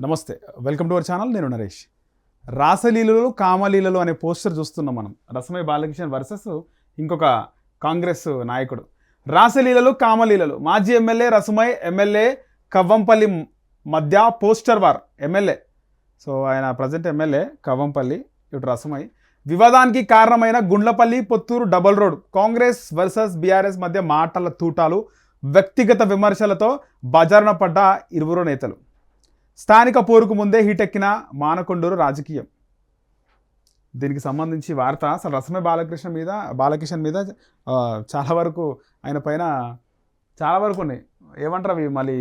నమస్తే, welcome to our channel. నేను నరేష్. రాసలీలలు కామలీలలు అనే పోస్టర్ చూస్తున్నాం మనం. రసమై బాలకిషన్ వర్సెస్ ఇంకొక కాంగ్రెస్ నాయకుడు. రాసలీలలు కామలీలలు. మాజీ ఎమ్మెల్యే రసమై, ఎమ్మెల్యే కవ్వంపల్లి మధ్య పోస్టర్ వార్. ఎమ్మెల్యే, సో ఆయన ప్రజెంట్ ఎమ్మెల్యే కవ్వంపల్లి, ఇటు రసమై. వివాదానికి కారణమైన Gundlapalli Potturu double road. Congress versus BRS మధ్య మాటల తూటాలు, వ్యక్తిగత విమర్శలతో బజారున పడ్డ ఇరువురు నేతలు. స్థానిక పోరుకు ముందే హీటెక్కిన మానకొండూరు రాజకీయం. దీనికి సంబంధించి వార్త అసలు రసమై బాలకిషన్ మీద చాలా వరకు ఆయన పైన చాలా వరకు ఉన్నాయి. ఏమంటారు అవి, మళ్ళీ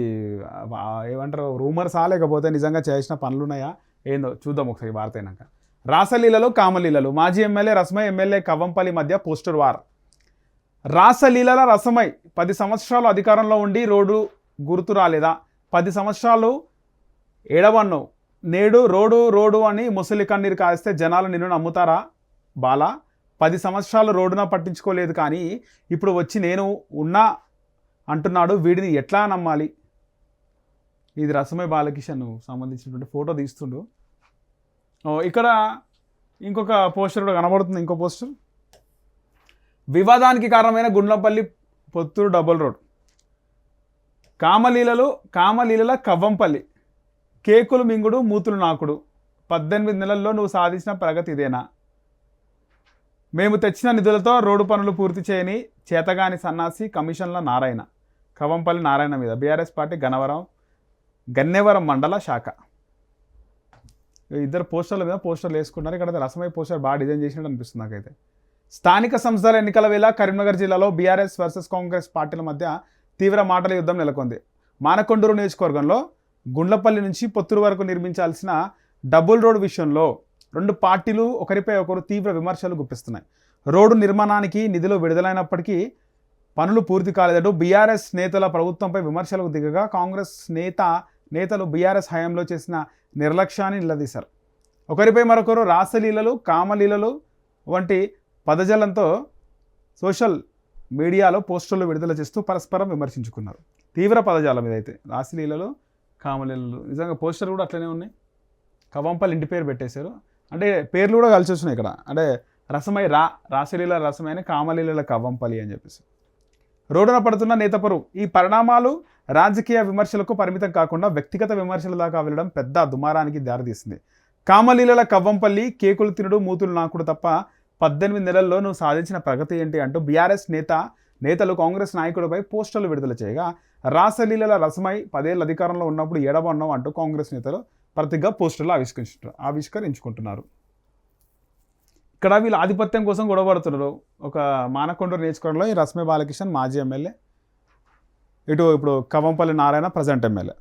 ఏమంటారు, రూమర్సా లేకపోతే నిజంగా చేసిన పనులు ఉన్నాయా ఏందో చూద్దాం ఒకసారి వార్త అయినాక. రాసలీలలు కామలీలలు. మాజీ ఎమ్మెల్యే రసమై, ఎమ్మెల్యే కవ్వంపల్లి మధ్య పోస్టర్ వార్. రాసలీలల రసమై 10 సంవత్సరాలు అధికారంలో ఉండి రోడ్డు గుర్తు రాలేదా? 10 సంవత్సరాలు ఏడవన్ను, నేడు రోడ్డు రోడ్డు అని ముసలి కన్నీరు కాస్తే జనాలు నిన్ను నమ్ముతారా బాలా? 10 సంవత్సరాలు రోడ్డున పట్టించుకోలేదు, కానీ ఇప్పుడు వచ్చి నేను ఉన్నా అంటున్నాడు. వీడిని ఎట్లా నమ్మాలి? ఇది రసమై బాలకిషన్ సంబంధించినటువంటి ఫోటో తీస్తుండు. ఇక్కడ ఇంకొక పోస్టర్ కూడా కనబడుతుంది. ఇంకో పోస్టర్. వివాదానికి కారణమైన గుండ్లపల్లి పొత్తూరు డబుల్ రోడ్. కామలీలల కవ్వంపల్లి. కేకులు మింగుడు, మూతులు నాకుడు. 18 నెలల్లో నువ్వు సాధించిన ప్రగతి ఇదేనా? మేము తెచ్చిన నిధులతో రోడ్డు పనులు పూర్తి చేయని చేతగాని సన్నాసి కమిషన్ల నారాయణ. కవ్వంపల్లి నారాయణ మీద బీఆర్ఎస్ పార్టీ గన్నెవరం మండల శాఖ. ఇద్దరు పోస్టర్ల మీద పోస్టర్లు వేసుకున్నారు. ఇక్కడ రసమై పోస్టర్ బాగా డిజైన్ చేసినట్టు అనిపిస్తుంది నాకైతే. స్థానిక సంస్థల ఎన్నికల వేళ కరీంనగర్ జిల్లాలో బీఆర్ఎస్ వర్సెస్ కాంగ్రెస్ పార్టీల మధ్య తీవ్ర మాటల యుద్ధం నెలకొంది. మానకొండూరు నియోజకవర్గంలో గుండ్లపల్లి నుంచి పొత్తూరు వరకు నిర్మించాల్సిన డబుల్ రోడ్ విషయంలో రెండు పార్టీలు ఒకరిపై ఒకరు తీవ్ర విమర్శలు గుప్పిస్తున్నాయి. రోడ్డు నిర్మాణానికి నిధులు విడుదలైనప్పటికీ పనులు పూర్తి కాలేదంటూ బీఆర్ఎస్ నేతల ప్రభుత్వంపై విమర్శలకు దిగగా కాంగ్రెస్ నేతలు బీఆర్ఎస్ హయాంలో చేసిన నిర్లక్ష్యాన్ని నిలదీశారు. ఒకరిపై మరొకరు రాసలీలలు కామలీలలు వంటి పదజాలంతో సోషల్ మీడియాలో పోస్టర్లు విడుదల చేస్తూ పరస్పరం విమర్శించుకున్నారు. తీవ్ర పదజాలం ఇదైతే. రాసలీలలు కామలీలలు నిజంగా పోస్టర్ కూడా అట్లనే ఉన్నాయి. కవ్వంపల్లి ఇంటి పేరు పెట్టేశారు. అంటే పేర్లు కూడా కలిసి వచ్చినాయి ఇక్కడ. అంటే రసమై రాసలీల రసమై అని, కామలీల కవ్వంపల్లి అని చెప్పేసి. రోడ్డున పడుతున్న నేతపరు. ఈ పరిణామాలు రాజకీయ విమర్శలకు పరిమితం కాకుండా వ్యక్తిగత విమర్శల దాకా వెళ్ళడం పెద్ద దుమారానికి దారితీసింది. కామలీల కవ్వంపల్లి కేకులు తినడు, మూతులు నాకుడు తప్ప 18 నెలల్లో నువ్వు సాధించిన ప్రగతి ఏంటి అంటూ బీఆర్ఎస్ నేతలు కాంగ్రెస్ నాయకుడిపై పోస్టర్లు విడుదల చేయగా, రాసలీలల రసమై 10 ఏళ్ళ అధికారంలో ఉన్నప్పుడు ఎడబన్నాం అంటూ కాంగ్రెస్ నేతలు ప్రతిగా పోస్టర్లు ఆవిష్కరించుకుంటున్నారు. ఇక్కడ వీళ్ళు ఆధిపత్యం కోసం గొడవపడుతున్నారు. ఒక మానకొండూరు నియోజకవర్గంలో ఈ రసమై బాలకిషన్ మాజీ ఎమ్మెల్యే, ఇప్పుడు కవ్వంపల్లి నారాయణ ప్రజెంట్ ఎమ్మెల్యే.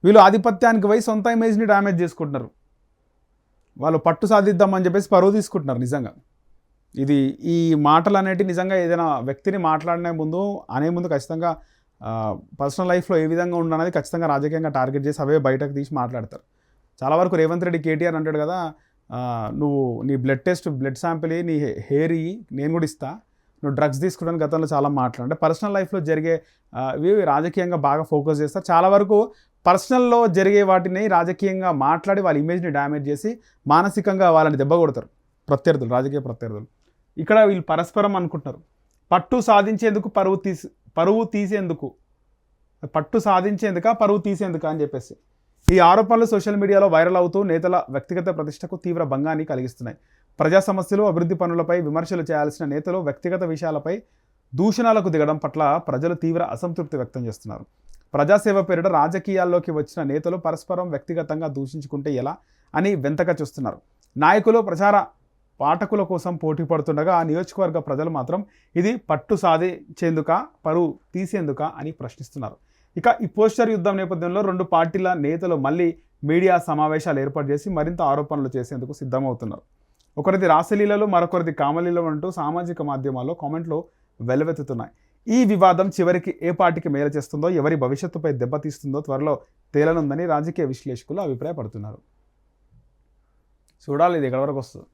వీళ్ళు ఆధిపత్యానికి పోయి సొంత ఇమేజ్ని డ్యామేజ్ చేసుకుంటున్నారు. వాళ్ళు పట్టు సాధిద్దామని చెప్పేసి పరువు తీసుకుంటున్నారు. నిజంగా ఈ మాటలు అనేటివి నిజంగా ఏదైనా వ్యక్తిని మాట్లాడినే ముందు ఖచ్చితంగా పర్సనల్ లైఫ్లో ఏ విధంగా ఉండనేది ఖచ్చితంగా రాజకీయంగా టార్గెట్ చేసి అవే బయటకు తీసి మాట్లాడతారు. చాలా వరకు రేవంత్ రెడ్డి కేటీఆర్ అంటాడు కదా, నువ్వు నీ బ్లడ్ శాంపిల్ నీ హెయిర్ ఇయ్యి, నేను కూడా ఇస్తా, నువ్వు డ్రగ్స్ తీసుకోవడానికి గతంలో చాలా అంటే పర్సనల్ లైఫ్లో జరిగే ఇవి రాజకీయంగా బాగా ఫోకస్ చేస్తారు. చాలా వరకు పర్సనల్లో జరిగే వాటిని రాజకీయంగా మాట్లాడి వాళ్ళ ఇమేజ్ని డ్యామేజ్ చేసి మానసికంగా వాళ్ళని దెబ్బ కొడతారు రాజకీయ ప్రత్యర్థులు. ఇక్కడ వీళ్ళు పరస్పరం అనుకుంటున్నారు. పట్టు సాధించేందుకు పరువు తీసేందుకు అని చెప్పేసి ఈ ఆరోపణలు సోషల్ మీడియాలో వైరల్ అవుతూ నేతల వ్యక్తిగత ప్రతిష్టకు తీవ్ర భంగాన్ని కలిగిస్తున్నాయి. ప్రజా సమస్యలు, అభివృద్ధి పనులపై విమర్శలు చేయాల్సిన నేతలు వ్యక్తిగత విషయాలపై దూషణలకు దిగడం పట్ల ప్రజలు తీవ్ర అసంతృప్తి వ్యక్తం చేస్తున్నారు. ప్రజాసేవ పేరిట రాజకీయాల్లోకి వచ్చిన నేతలు పరస్పరం వ్యక్తిగతంగా దూషించుకుంటే ఎలా అని వెంతగా చూస్తున్నారు. నాయకులు ప్రచార పాఠకుల కోసం పోటీ పడుతుండగా ఆ నియోజకవర్గ ప్రజలు మాత్రం ఇది పట్టు సాధించేందుకా, పరువు తీసేందుకా అని ప్రశ్నిస్తున్నారు. ఇక ఈ పోస్టర్ యుద్ధం నేపథ్యంలో రెండు పార్టీల నేతలు మళ్ళీ మీడియా సమావేశాలు ఏర్పాటు చేసి మరింత ఆరోపణలు చేసేందుకు సిద్ధమవుతున్నారు. ఒకరిది రాసలీలలు, మరొకరిది కామలీలలు అంటూ సామాజిక మాధ్యమాల్లో కామెంట్లు వెల్లువెత్తుతున్నాయి. ఈ వివాదం చివరికి ఏ పార్టీకి మేలు చేస్తుందో, ఎవరి భవిష్యత్తుపై దెబ్బతీస్తుందో త్వరలో తేలనుందని రాజకీయ విశ్లేషకులు అభిప్రాయపడుతున్నారు. చూడాలి ఇది ఎక్కడి వరకు వస్తుంది.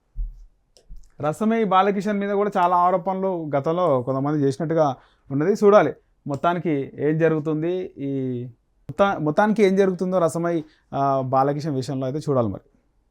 రసమై బాలకిషన్ మీద కూడా చాలా ఆరోపణలు గతంలో కొంతమంది చేసినట్టుగా ఉన్నది. చూడాలి మొత్తానికి ఏం జరుగుతుంది. ఈ మొత్తానికి ఏం జరుగుతుందో రసమై బాలకిషన్ విషయంలో అయితే చూడాలి మరి.